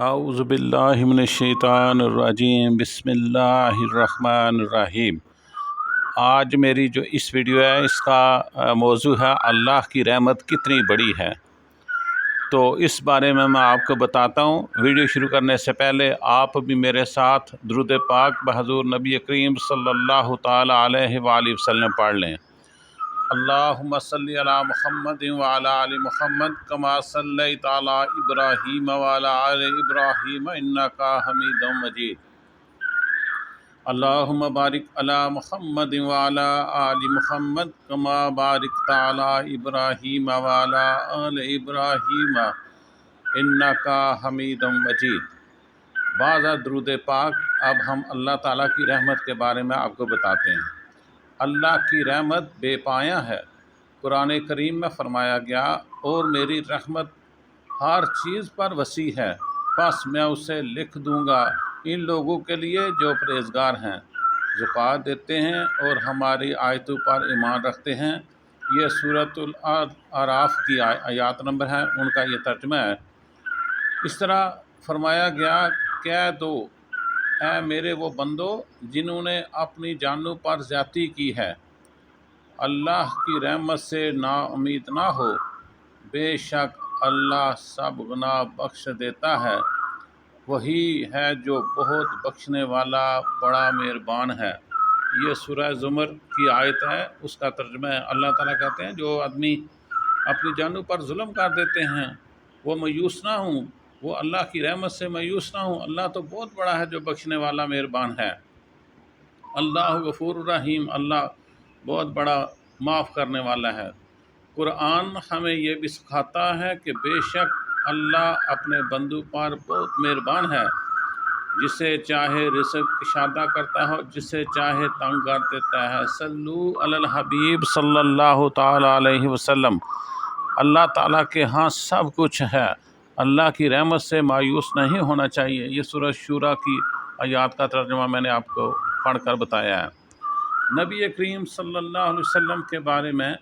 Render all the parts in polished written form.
औज़ु बिल्लाहि मिनश्शैतानिर्रजीम बिस्मिल्लाहिर्रहमानिर्रहीम। आज मेरी जो इस वीडियो है इसका मौजू है अल्लाह की रहमत कितनी बड़ी है। तो इस बारे में मैं आपको बताता हूँ। वीडियो शुरू करने से पहले आप भी मेरे साथ दुरूद पाक बहज़ूर नबी करीम सल्लल्लाहु ताला अलैहि वसल्लम पढ़ लें। अल्लाहुम्मा सल्ली अला मुहम्मद व अला आलि मुहम्मद कमा सल्लैता अला इब्राहीम व अला आलि इब्राहीम इन्नका हमीदुम मजीद। अल्लाहुम्मा बारिक अला मुहम्मद व अला आलि मुहम्मद कमा बारिकता अला इब्राहीम व अला आलि इब्राहीम इन्नका हमीदुम मजीद। बाज़ा दुरूद पाक। अब हम अल्लाह ताला की रहमत के बारे में आपको बताते हैं। अल्लाह की रहमत बेपाया है। कुरान करीम में फरमाया गया, और मेरी रहमत हर चीज़ पर वसी है, बस मैं उसे लिख दूंगा इन लोगों के लिए जो परहेज़गार हैं, ज़कात देते हैं और हमारी आयतों पर ईमान रखते हैं। ये सूरतुल आराफ की आयत नंबर है, उनका ये तर्जुमा है। इस तरह फरमाया गया, कह दो ऐ मेरे वो बंदो जिन्होंने अपनी जानों पर ज़्यादती की है, अल्लाह की रहमत से नाउम्मीद ना हो। बेशक अल्लाह सब गुनाह बख्श देता है, वही है जो बहुत बख्शने वाला बड़ा मेहरबान है। ये सूरह ज़ुमर की आयत है, उसका तर्जुमा है। अल्लाह ताला कहते हैं, जो आदमी अपनी जानों पर जुल्म कर देते हैं वो मायूस ना हूँ, वो अल्लाह की रहमत से मायूस ना हूँ। अल्लाह तो बहुत बड़ा है जो बख्शने वाला मेहरबान है। अल्लाह गफूर रहीम, अल्लाह बहुत बड़ा माफ़ करने वाला है। कुरान हमें ये भी सिखाता है कि बेशक अल्लाह अपने बंदों पर बहुत मेहरबान है, जिसे चाहे रिज़्क़ कुशादा करता हो, जिसे चाहे तंग कर देता है। सल्लू अलल हबीब सल्लल्लाहु ताला अलैहि वसल्लम। अल्लाह ताला के यहाँ सब कुछ है, अल्लाह की रहमत से मायूस नहीं होना चाहिए। ये सूरह शूरा की आयत का तर्जुमा मैंने आपको पढ़कर बताया है। नबी करीम सल्लल्लाहु अलैहि वसल्लम के बारे में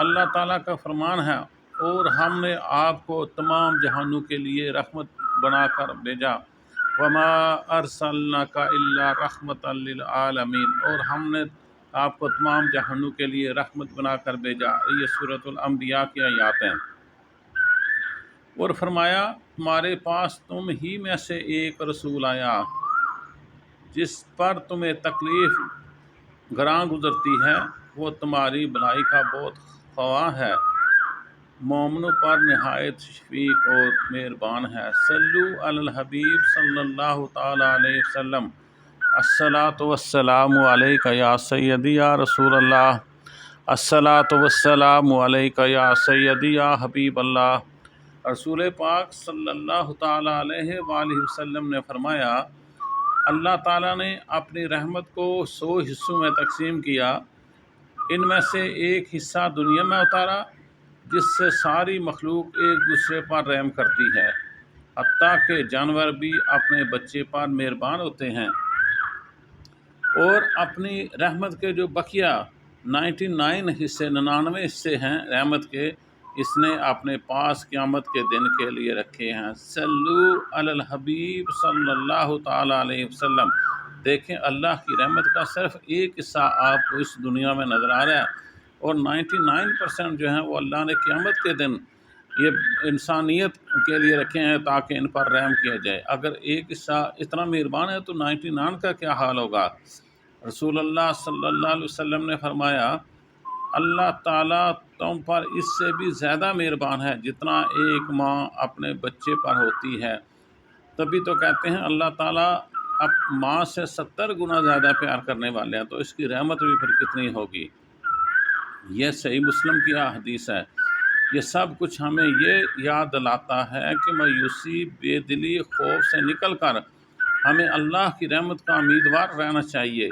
अल्लाह ताला का फरमान है, और हमने आपको तमाम जहानों के लिए रहमत बनाकर भेजा। वमा अरसलनाका इल्ला रहमतल लिल आलमीन, और हमने आपको तमाम जहानों के लिए रहमत बनाकर भेजा। ये सूरतुल अंबिया की आयत हैं। और फरमाया, हमारे पास तुम ही में से एक रसूल आया जिस पर तुम्हें तकलीफ़ गरां गुजरती है, वो तुम्हारी भलाई का बहुत ख्वाह है, मोमिनों पर नहायत शफीक और मेहरबान है। सल्लु अलल हबीब सल्लल्लाहु ताला अलैहि वसल्लम। अस्सलातु वस्सलामु अलैका या सय्यदी या रसूल अल्लाह। अस्सलातु वस्सलामु अलैका या सय्यदी या हबीब अल्लाह। रसूल पाक सल्लल्लाहु ताला अलैहि वसल्लम ने फरमाया, अल्लाह ताला ने अपनी रहमत को 100 हिस्सों में तकसीम किया। इनमें से एक हिस्सा दुनिया में उतारा, जिससे सारी मखलूक एक दूसरे पर रहम करती है, हत्ता के जानवर भी अपने बच्चे पर मेहरबान होते हैं। और अपनी रहमत के जो बकिया 99 हिस्से 99 हिस्से हैं रहमत के, इसने अपने पास क़यामत के दिन के लिए रखे हैं। सल्लु अलल हबीब सल्लल्लाहु ताला अलैहि वसल्लम। देखें, अल्लाह की रहमत का सिर्फ एक हिस्सा आपको इस दुनिया में नज़र आ रहा है, और 99% जो हैं वो अल्लाह ने क़यामत के दिन ये इंसानियत के लिए रखे हैं ताकि इन पर रहम किया जाए। अगर एक हिस्सा इतना मेहरबान है तो 99 का क्या हाल होगा। रसूलुल्लाह सल्लल्लाहु अलैहि वसल्लम ने फरमाया, अल्लाह ताला तुम पर इससे भी ज़्यादा मेहरबान है जितना एक माँ अपने बच्चे पर होती है। तभी तो कहते हैं अल्लाह ताला अब माँ से 70 गुना ज़्यादा प्यार करने वाले हैं, तो इसकी रहमत भी फिर कितनी होगी। यह सही मुस्लिम की हदीस है। ये सब कुछ हमें ये याद दिलाता है कि मायूसी, बेदिली, खौफ से निकल कर हमें अल्लाह की रहमत का उम्मीदवार रहना चाहिए,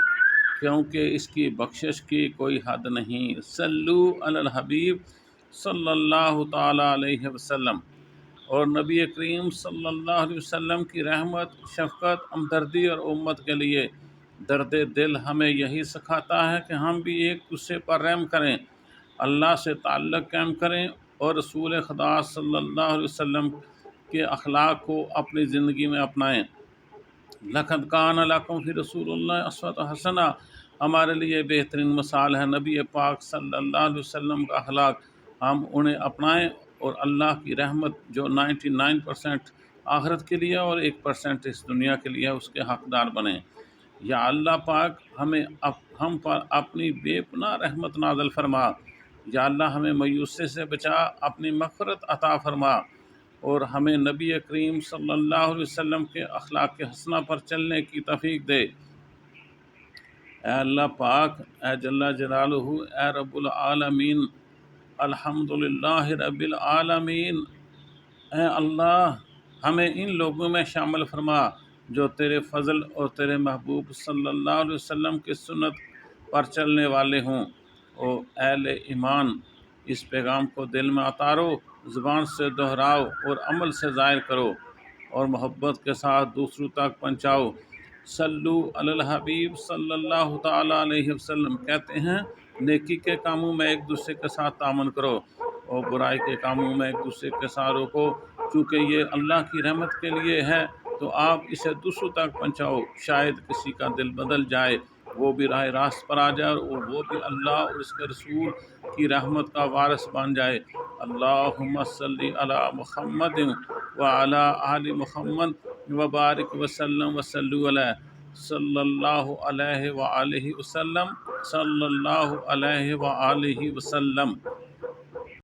क्योंकि इसकी बख्शिश की कोई हद नहीं। सल्लु अलल हबीब सल्लल्लाहु ताला अलैहि वसल्लम। और नबी करीम सल्लल्लाहु अलैहि वसल्लम की रहमत, शफ़क़त, हमदर्दी और उम्मत के लिए दर्द दिल हमें यही सिखाता है कि हम भी एक दूसरे पर रहम करें, अल्लाह से ताल्लुक़ कायम करें और रसूल खुदा सल्लल्लाहु अलैहि वसल्लम کے اخلاق کو اپنی زندگی میں اپنائیں۔ لقد کان لکم فی رسول اللہ اسوۃ حسنہ، ہمارے لیے بہترین مثال ہے نبی پاک صلی اللہ علیہ وسلم کا اخلاق، ہم انہیں اپنائیں اور اللہ کی رحمت جو 99% آخرت کے لیے اور 1% اس دنیا کے لیے اس کے حقدار بنیں۔ یا اللہ پاک ہم پر اپنی بے پناہ رحمت نازل فرما، یا اللہ ہمیں مایوسی سے بچا، اپنی مغفرت عطا فرما، اور ہمیں نبی کریم صلی اللہ علیہ وسلم کے اخلاق حسنہ پر چلنے کی توفیق دے۔ اے اللہ پاک، اے جل جلالہ، اے رب العالمین، الحمدللہ رب العالمین، اے اللہ ہمیں ان لوگوں میں شامل فرما جو تیرے فضل اور تیرے محبوب صلی اللہ علیہ وسلم کی سنت پر چلنے والے ہوں۔ او اہل ایمان، اس پیغام کو دل میں اتارو، زبان سے دہراؤ اور عمل سے ظاہر کرو، اور محبت کے ساتھ دوسروں تک پہنچاؤ۔ صلو علی الحبیب صلی اللہ تعالیٰ علیہ وسلم کہتے ہیں، نیکی کے کاموں میں ایک دوسرے کے ساتھ تعاون کرو اور برائی کے کاموں میں ایک دوسرے کے ساتھ روکو، چونکہ یہ اللہ کی رحمت کے لیے ہے، تو آپ اسے دوسروں تک پہنچاؤ۔ شاید کسی کا دل بدل جائے، وہ بھی راہ راست پر آ جائے اور وہ بھی اللہ اور اس کے رسول کی رحمت کا وارث بن جائے۔ اللہم صلی علی محمد وعلی آل محمد وبارک وسلم وصلو علیہ صلی اللہ علیہ وآلہ وسلم، صلی اللہ علیہ وآلہ وسلم۔